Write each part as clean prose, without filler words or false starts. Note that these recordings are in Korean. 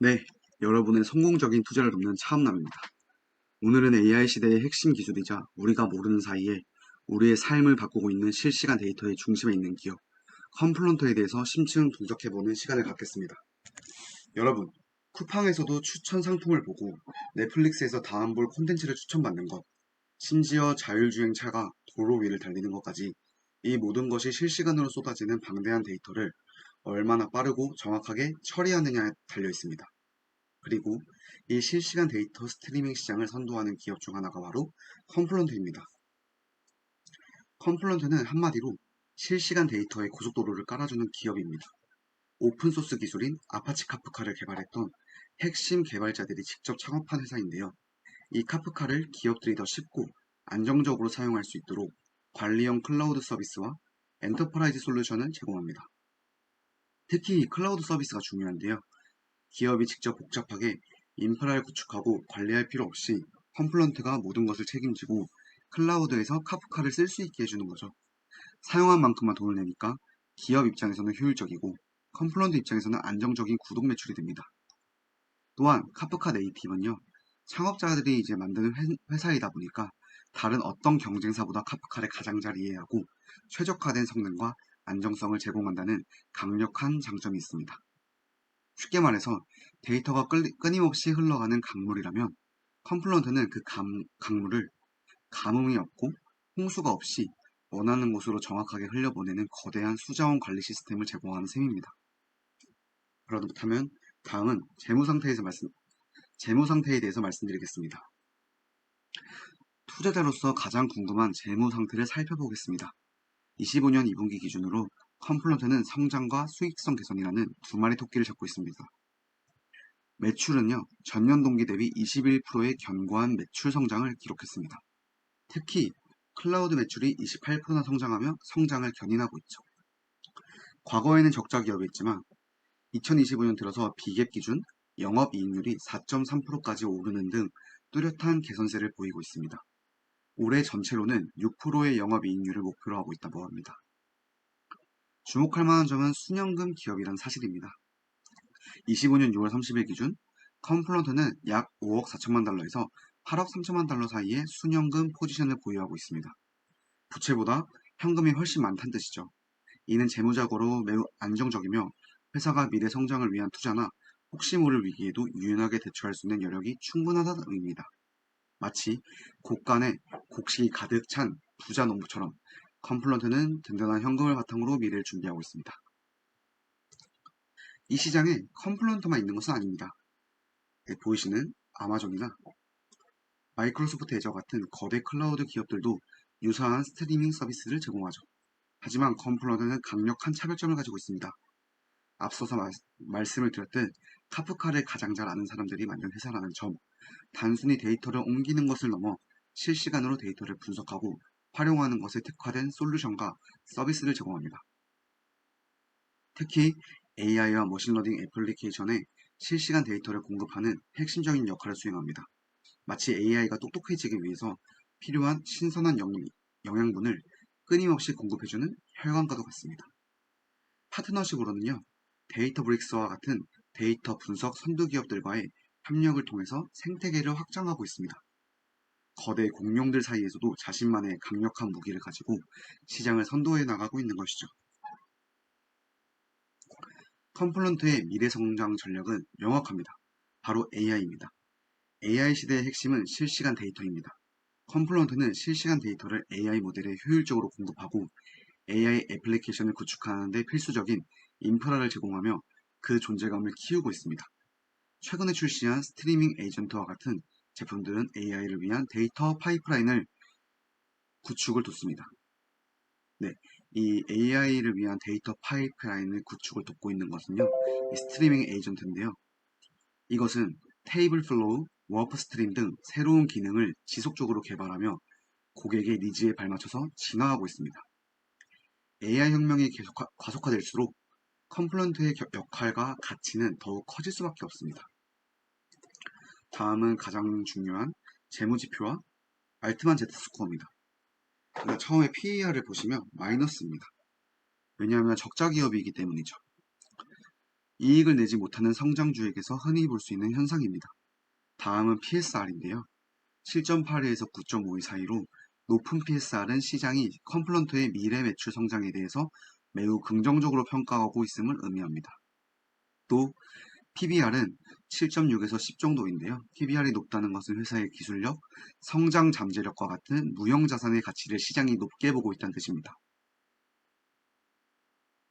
네, 여러분의 성공적인 투자를 돕는 차은남입니다. 오늘은 AI 시대의 핵심 기술이자 우리가 모르는 사이에 우리의 삶을 바꾸고 있는 실시간 데이터의 중심에 있는 기업, 컴플런터에 대해서 심층 분석해보는 시간을 갖겠습니다. 여러분, 쿠팡에서도 추천 상품을 보고 넷플릭스에서 다음 볼 콘텐츠를 추천받는 것, 심지어 자율주행차가 도로 위를 달리는 것까지 이 모든 것이 실시간으로 쏟아지는 방대한 데이터를 얼마나 빠르고 정확하게 처리하느냐에 달려 있습니다. 그리고 이 실시간 데이터 스트리밍 시장을 선도하는 기업 중 하나가 바로 컴플런트입니다. 컴플런트는 한마디로 실시간 데이터의 고속도로를 깔아주는 기업입니다. 오픈소스 기술인 아파치 카프카를 개발했던 핵심 개발자들이 직접 창업한 회사인데요. 이 카프카를 기업들이 더 쉽고 안정적으로 사용할 수 있도록 관리형 클라우드 서비스와 엔터프라이즈 솔루션을 제공합니다. 특히 클라우드 서비스가 중요한데요. 기업이 직접 복잡하게 인프라를 구축하고 관리할 필요 없이 컴플런트가 모든 것을 책임지고 클라우드에서 카프카를 쓸 수 있게 해주는 거죠. 사용한 만큼만 돈을 내니까 기업 입장에서는 효율적이고 컴플런트 입장에서는 안정적인 구독 매출이 됩니다. 또한 카프카 네이티브는요, 창업자들이 이제 만드는 회사이다 보니까 다른 어떤 경쟁사보다 카프카를 가장 잘 이해하고 최적화된 성능과 안정성을 제공한다는 강력한 장점이 있습니다. 쉽게 말해서 데이터가 끊임없이 흘러가는 강물이라면 컴플런트는 그 강물을 가뭄이 없고 홍수가 없이 원하는 곳으로 정확하게 흘려보내는 거대한 수자원 관리 시스템을 제공하는 셈입니다. 그렇다면 다음은 재무 상태에 대해서 말씀드리겠습니다. 투자자로서 가장 궁금한 재무 상태를 살펴보겠습니다. 25년 2분기 기준으로 컴플런트는 성장과 수익성 개선이라는 두 마리 토끼를 잡고 있습니다. 매출은요, 전년 동기 대비 21%의 견고한 매출 성장을 기록했습니다. 특히 클라우드 매출이 28%나 성장하며 성장을 견인하고 있죠. 과거에는 적자 기업이었지만 2025년 들어서 비갭 기준 영업이익률이 4.3%까지 오르는 등 뚜렷한 개선세를 보이고 있습니다. 올해 전체로는 6%의 영업이익률을 목표로 하고 있다고 합니다. 주목할 만한 점은 순연금 기업이란 사실입니다. 25년 6월 30일 기준 컴플런트는 약 5억 4천만 달러에서 8억 3천만 달러 사이의 순연금 포지션을 보유하고 있습니다. 부채보다 현금이 훨씬 많다는 뜻이죠. 이는 재무적으로 매우 안정적이며 회사가 미래 성장을 위한 투자나 혹시 모를 위기에도 유연하게 대처할 수 있는 여력이 충분하다는 의미입니다. 마치 곳간에 곡식이 가득 찬 부자 농부처럼 컴플런트는 든든한 현금을 바탕으로 미래를 준비하고 있습니다. 이 시장에 컴플런트만 있는 것은 아닙니다. 보이시는 아마존이나 마이크로소프트 애저 같은 거대 클라우드 기업들도 유사한 스트리밍 서비스를 제공하죠. 하지만 컴플런트는 강력한 차별점을 가지고 있습니다. 앞서서 말씀을 드렸듯 카프카를 가장 잘 아는 사람들이 만든 회사라는 점, 단순히 데이터를 옮기는 것을 넘어 실시간으로 데이터를 분석하고 활용하는 것에 특화된 솔루션과 서비스를 제공합니다. 특히 AI와 머신러닝 애플리케이션에 실시간 데이터를 공급하는 핵심적인 역할을 수행합니다. 마치 AI가 똑똑해지기 위해서 필요한 신선한 영양분을 끊임없이 공급해주는 혈관과도 같습니다. 파트너십으로는요, 데이터브릭스와 같은 데이터 분석 선두 기업들과의 협력을 통해서 생태계를 확장하고 있습니다. 거대 공룡들 사이에서도 자신만의 강력한 무기를 가지고 시장을 선도해 나가고 있는 것이죠. 컴플런트의 미래 성장 전략은 명확합니다. 바로 AI입니다. AI 시대의 핵심은 실시간 데이터입니다. 컴플런트는 실시간 데이터를 AI 모델에 효율적으로 공급하고 AI 애플리케이션을 구축하는 데 필수적인 인프라를 제공하며 그 존재감을 키우고 있습니다. 최근에 출시한 스트리밍 에이전트와 같은 제품들은 AI를 위한 데이터 파이프라인을 구축을 돕습니다. 네, 이 AI를 위한 데이터 파이프라인을 구축을 돕고 있는 것은요, 이 스트리밍 에이전트인데요. 이것은 테이블 플로우, 워프 스트림 등 새로운 기능을 지속적으로 개발하며 고객의 니즈에 발맞춰서 진화하고 있습니다. AI 혁명이 계속 과속화될수록 컴플런트의 역할과 가치는 더욱 커질 수밖에 없습니다. 다음은 가장 중요한 재무지표와 알트만 Z스코어입니다. 처음에 PER을 보시면 마이너스입니다. 왜냐하면 적자 기업이기 때문이죠. 이익을 내지 못하는 성장주에게서 흔히 볼 수 있는 현상입니다. 다음은 PSR인데요. 7.82에서 9.52 사이로 높은 PSR은 시장이 컴플런트의 미래 매출 성장에 대해서 매우 긍정적으로 평가하고 있음을 의미합니다. 또 PBR은 7.6에서 10 정도인데요. PBR이 높다는 것은 회사의 기술력, 성장 잠재력과 같은 무형자산의 가치를 시장이 높게 보고 있다는 뜻입니다.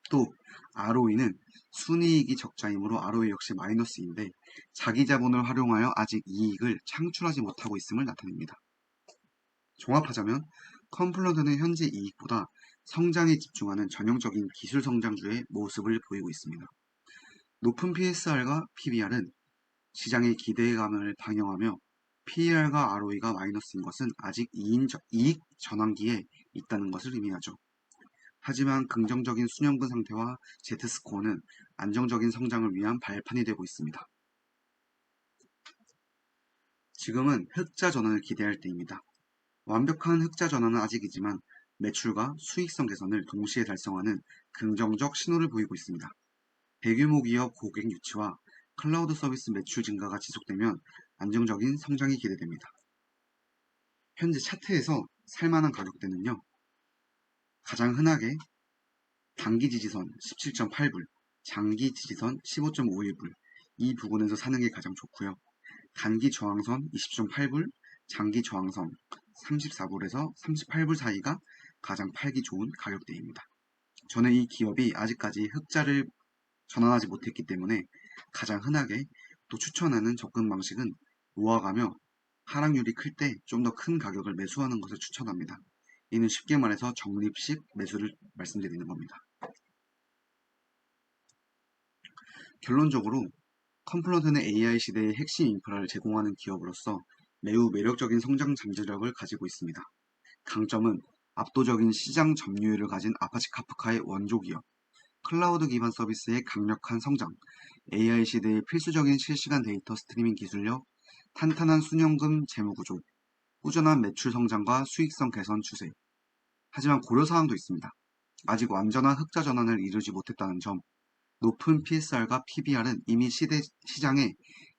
또 ROE는 순이익이 적자이므로 ROE 역시 마이너스인데 자기 자본을 활용하여 아직 이익을 창출하지 못하고 있음을 나타냅니다. 종합하자면 컴플런트는 현재 이익보다 성장에 집중하는 전형적인 기술 성장주의 모습을 보이고 있습니다. 높은 PSR과 PBR은 시장의 기대감을 반영하며 PER과 ROE가 마이너스인 것은 아직 이익 전환기에 있다는 것을 의미하죠. 하지만 긍정적인 수년근 상태와 Z스코어는 안정적인 성장을 위한 발판이 되고 있습니다. 지금은 흑자 전환을 기대할 때입니다. 완벽한 흑자 전환은 아직이지만 매출과 수익성 개선을 동시에 달성하는 긍정적 신호를 보이고 있습니다. 대규모 기업 고객 유치와 클라우드 서비스 매출 증가가 지속되면 안정적인 성장이 기대됩니다. 현재 차트에서 살만한 가격대는요. 가장 흔하게 단기 지지선 17.8불, 장기 지지선 15.51불, 이 부분에서 사는 게 가장 좋고요. 단기 저항선 20.8불, 장기 저항선 34불에서 38불 사이가 가장 팔기 좋은 가격대입니다. 저는 이 기업이 아직까지 흑자를 전환하지 못했기 때문에 가장 흔하게 또 추천하는 접근 방식은 모아가며 하락률이 클 때 좀 더 큰 가격을 매수하는 것을 추천합니다. 이는 쉽게 말해서 적립식 매수를 말씀드리는 겁니다. 결론적으로 컴플런트는 AI 시대의 핵심 인프라를 제공하는 기업으로서 매우 매력적인 성장 잠재력을 가지고 있습니다. 강점은 압도적인 시장 점유율을 가진 아파치 카프카의 원조 기업, 클라우드 기반 서비스의 강력한 성장, AI 시대의 필수적인 실시간 데이터 스트리밍 기술력, 탄탄한 수년금 재무구조, 꾸준한 매출 성장과 수익성 개선 추세. 하지만 고려사항도 있습니다. 아직 완전한 흑자 전환을 이루지 못했다는 점, 높은 PSR과 PBR은 이미 시장의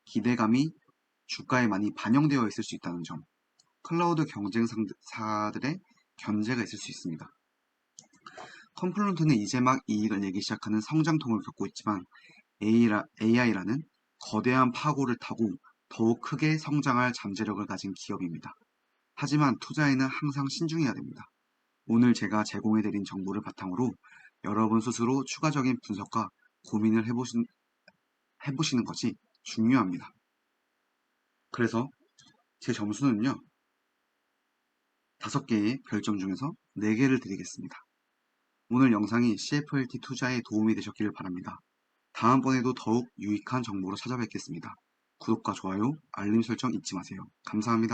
기대감이 주가에 많이 반영되어 있을 수 있다는 점, 클라우드 경쟁사들의 견제가 있을 수 있습니다. 컴플런트는 이제 막 이익을 내기 시작하는 성장통을 겪고 있지만 AI라는 거대한 파고를 타고 더욱 크게 성장할 잠재력을 가진 기업입니다. 하지만 투자에는 항상 신중해야 됩니다. 오늘 제가 제공해드린 정보를 바탕으로 여러분 스스로 추가적인 분석과 고민을 해보시는 것이 중요합니다. 그래서 제 점수는요, 5개의 별점 중에서 4개를 드리겠습니다. 오늘 영상이 CFLT 투자에 도움이 되셨기를 바랍니다. 다음번에도 더욱 유익한 정보로 찾아뵙겠습니다. 구독과 좋아요, 알림 설정 잊지 마세요. 감사합니다.